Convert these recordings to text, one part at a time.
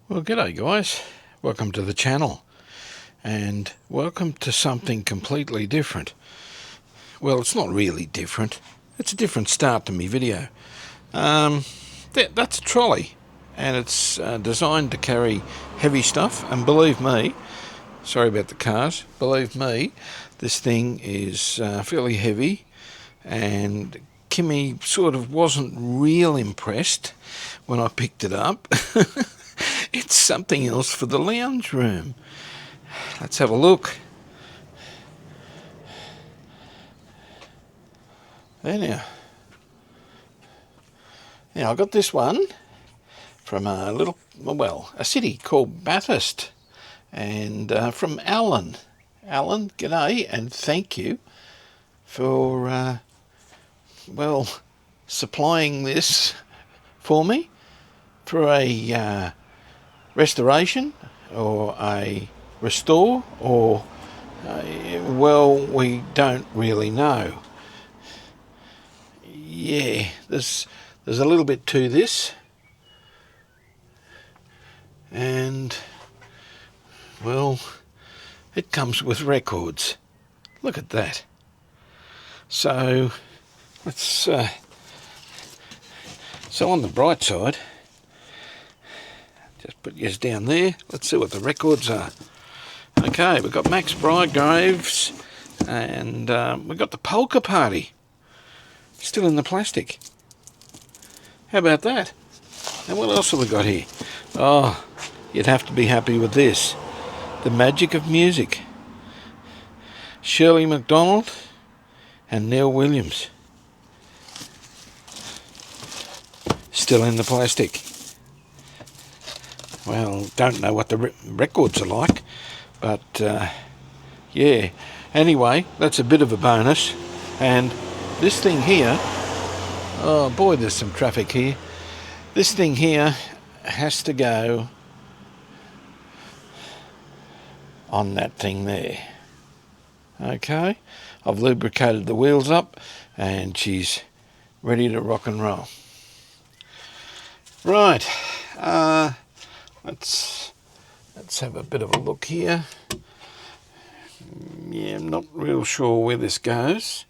Well, g'day guys, welcome to the channel and welcome to something completely different. Well, it's not really different, it's a different start to my video. That's a trolley and it's designed to carry heavy stuff, and believe me, sorry about the cars, believe me, this thing is fairly heavy, and Kimmy sort of wasn't real impressed when I picked it up. It's something else for the lounge room. Let's have a look. There now. Now I got this one from a city called Bathurst, and from Alan. Alan, g'day, and thank you for supplying this for me for a restoration or a restore, or we don't really know. Yeah, there's a little bit to this, and well, it comes with records. Look at that. So let's on the bright side, just put yours down there. Let's see what the records are. Okay, we've got Max Bygraves, and we've got the Polka Party still in the plastic. How about that? And what else have we got here? Oh, you'd have to be happy with this. The Magic of Music. Shirley MacDonald and Neil Williams. Still in the plastic. Well, don't know what the records are like, but yeah. Anyway, that's a bit of a bonus. And this thing here, oh boy, there's some traffic here. This thing here has to go on that thing there. Okay, I've lubricated the wheels up and she's ready to rock and roll. Right, let's have a bit of a look here. Yeah, I'm not real sure where this goes.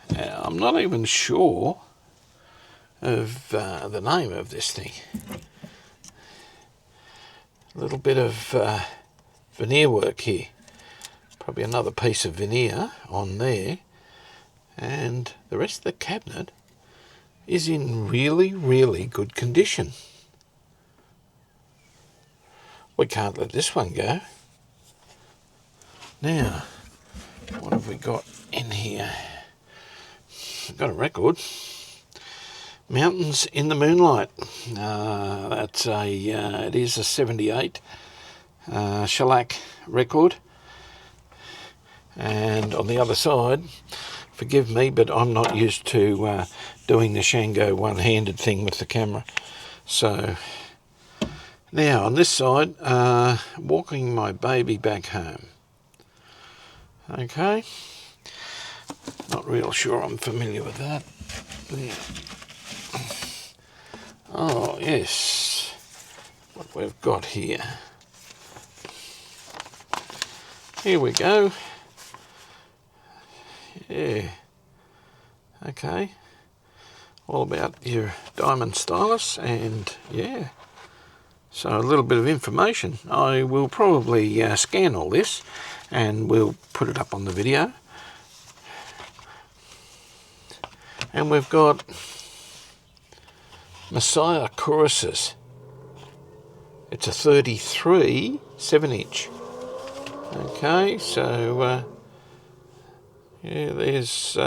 I'm not even sure of the name of this thing. A little bit of veneer work here. Probably another piece of veneer on there. And the rest of the cabinet is in really, really good condition. We can't let this one go. Now, what have we got in here? We've got a record. Mountains in the Moonlight. It is a 78 shellac record. And on the other side, forgive me, but I'm not used to doing the Shango one-handed thing with the camera. So now on this side, walking my baby back home. Okay, not real sure I'm familiar with that. Oh yes, what we've got here. Here we go. Yeah, okay, all about your diamond stylus, and yeah, so a little bit of information. I will probably scan all this and we'll put it up on the video. And we've got Messiah choruses. It's a 33 7-inch. Okay, so yeah, there's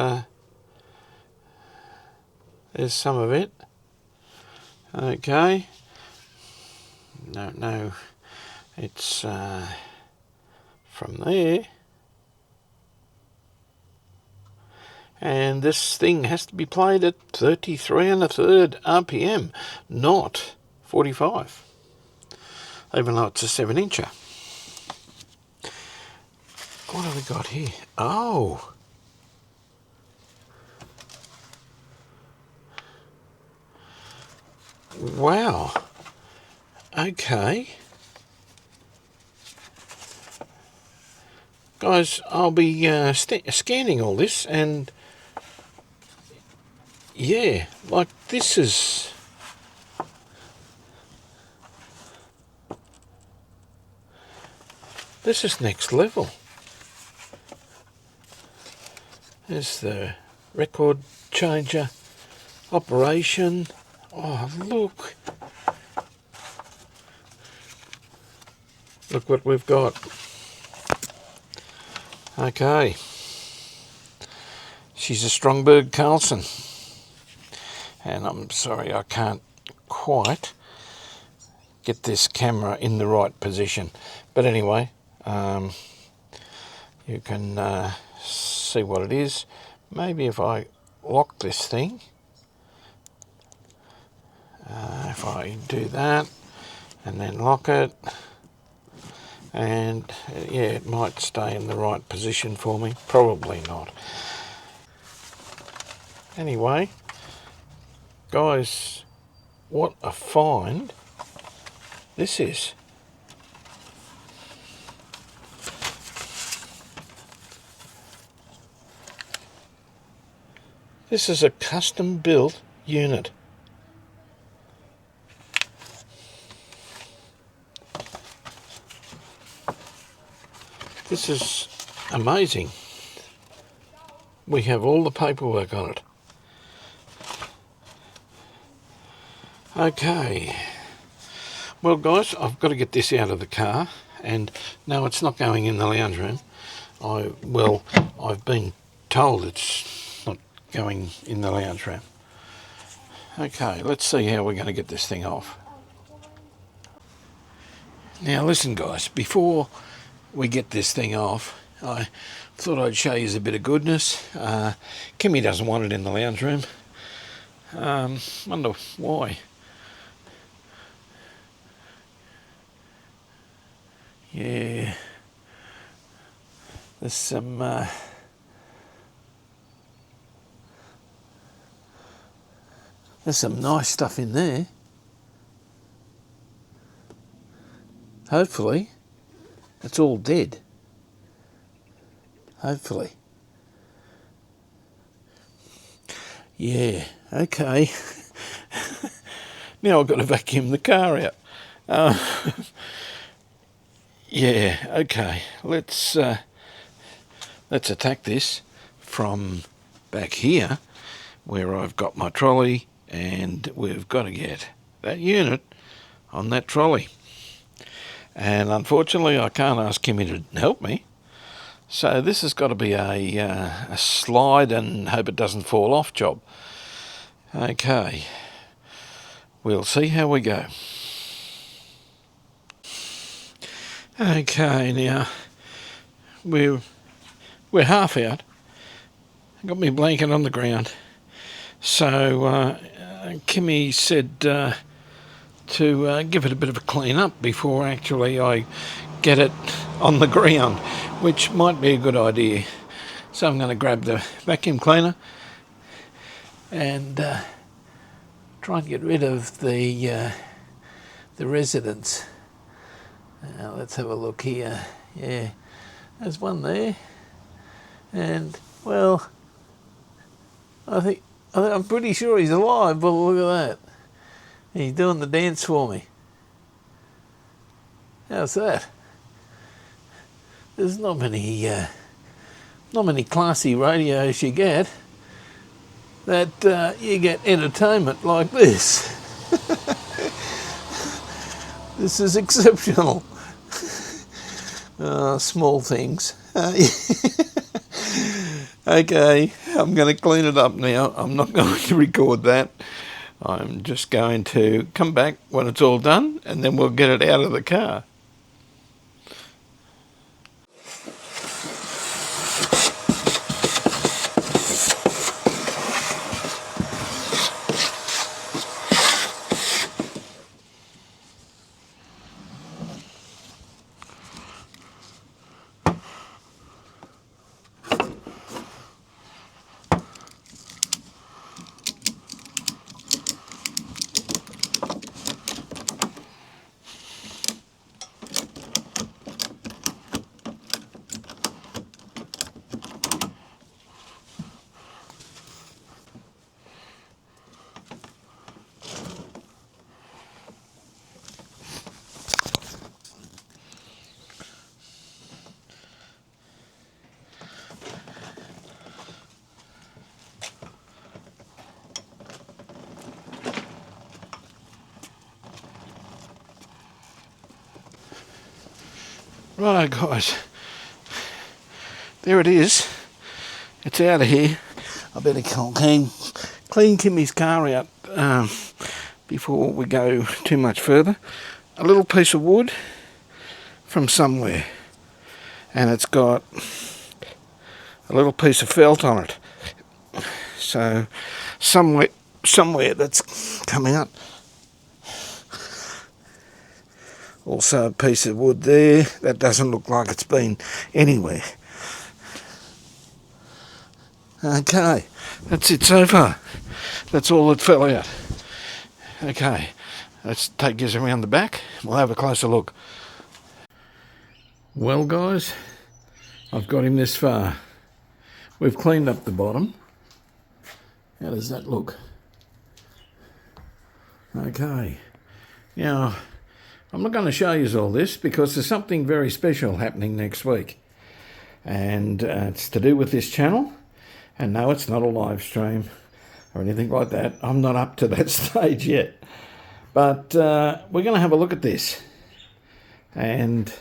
some of it. Okay, no, it's from there. And this thing has to be played at 33 1/3 RPM, not 45, even though it's a 7-incher. What have we got here? Oh, wow. Okay. Guys, I'll be scanning all this, and yeah, like this is next level. There's the record changer operation. Oh, look what we've got. Okay, she's a Stromberg Carlson, and I'm sorry I can't quite get this camera in the right position, but anyway, you can see what it is. Maybe if I lock this thing, if I do that and then lock it, and yeah, it might stay in the right position for me. Probably not. Anyway, guys, what a find this is. This is a custom built unit. This is amazing. We have all the paperwork on it. Okay. Well, guys, I've got to get this out of the car, and no, it's not going in the lounge room. I've been told it's not going in the lounge room. Okay, let's see how we're going to get this thing off. Now, listen, guys, before we get this thing off, I thought I'd show you a bit of goodness. Kimmy doesn't want it in the lounge room. Wonder why. Yeah, there's some nice stuff in there. Hopefully it's all dead. Hopefully. Yeah, okay. Now I've got to vacuum the car out. Yeah, okay. Let's attack this from back here, where I've got my trolley, and we've got to get that unit on that trolley. And unfortunately, I can't ask Kimmy to help me. So this has got to be a slide and hope it doesn't fall off job. Okay, we'll see how we go. Okay, now we're half out. I got my blanket on the ground. So Kimmy said to give it a bit of a clean up before actually I get it on the ground, which might be a good idea. So I'm going to grab the vacuum cleaner and try and get rid of the residents. Let's have a look here. Yeah, there's one there, and well, I'm pretty sure he's alive. But look at that, he's doing the dance for me. How's that? There's not many classy radios you get that you get entertainment like this. This is exceptional. Small things. Okay, I'm going to clean it up now. I'm not going to record that. I'm just going to come back when it's all done, and then we'll get it out of the car. Righto guys, there it is. It's out of here. I better clean Kimmy's car out before we go too much further. A little piece of wood from somewhere, and it's got a little piece of felt on it. So somewhere that's come out. Also a piece of wood there that doesn't look like it's been anywhere. Okay, that's it so far. That's all that fell out. Okay, let's take us around the back. We'll have a closer look. Well guys, I've got him this far. We've cleaned up the bottom. How does that look? Okay, now I'm not going to show you all this because there's something very special happening next week, and it's to do with this channel. And no, it's not a live stream or anything like that. I'm not up to that stage yet, but we're going to have a look at this, and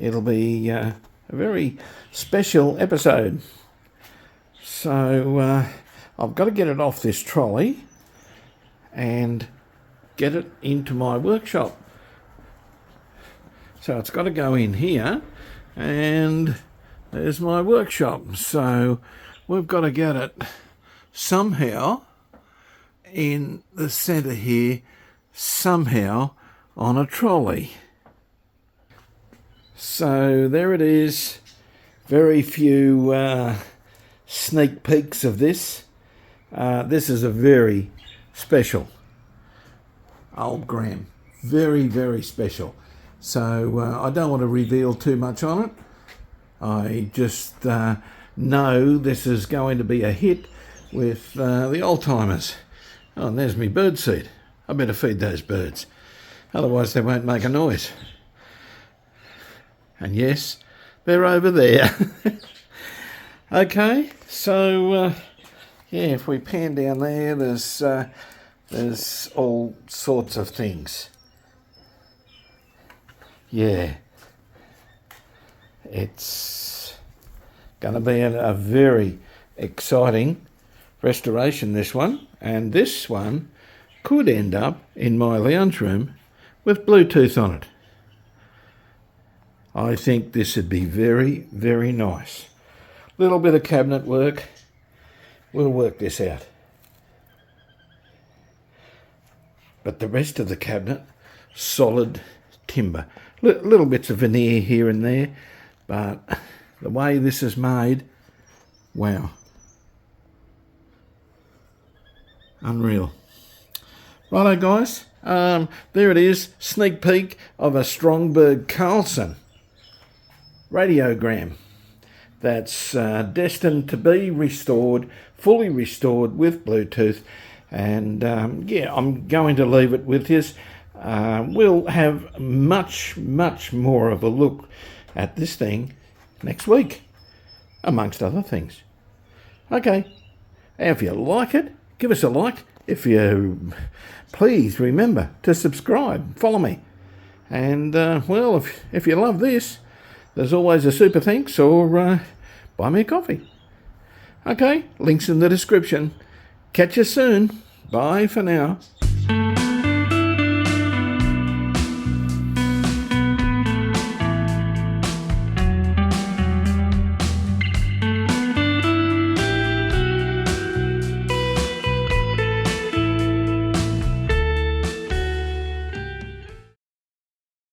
it'll be a very special episode. So I've got to get it off this trolley and get it into my workshop. So it's got to go in here, and there's my workshop. So we've got to get it somehow in the centre here, somehow on a trolley. So there it is. Very few sneak peeks of this. This is a very special old gram. Very, very special. So I don't want to reveal too much on it. I just know this is going to be a hit with the old timers. Oh, and there's my bird seed. I better feed those birds, otherwise they won't make a noise. And yes, they're over there. Okay, so yeah, if we pan down there, there's all sorts of things. Yeah, it's going to be a very exciting restoration, this one. And this one could end up in my lounge room with Bluetooth on it. I think this would be very, very nice. Little bit of cabinet work. We'll work this out. But the rest of the cabinet, solid timber. Little bits of veneer here and there, but the way this is made, wow. Unreal. Righto guys, there it is, sneak peek of a Stromberg Carlson RadioGram that's destined to be restored, fully restored with Bluetooth. And yeah, I'm going to leave it with this. We'll have much more of a look at this thing next week, amongst other things. Okay, if you like it, give us a like. If you please remember to subscribe, follow me, and well, if you love this, there's always a super thanks or buy me a coffee. Okay, links in the description. Catch you soon. Bye for now.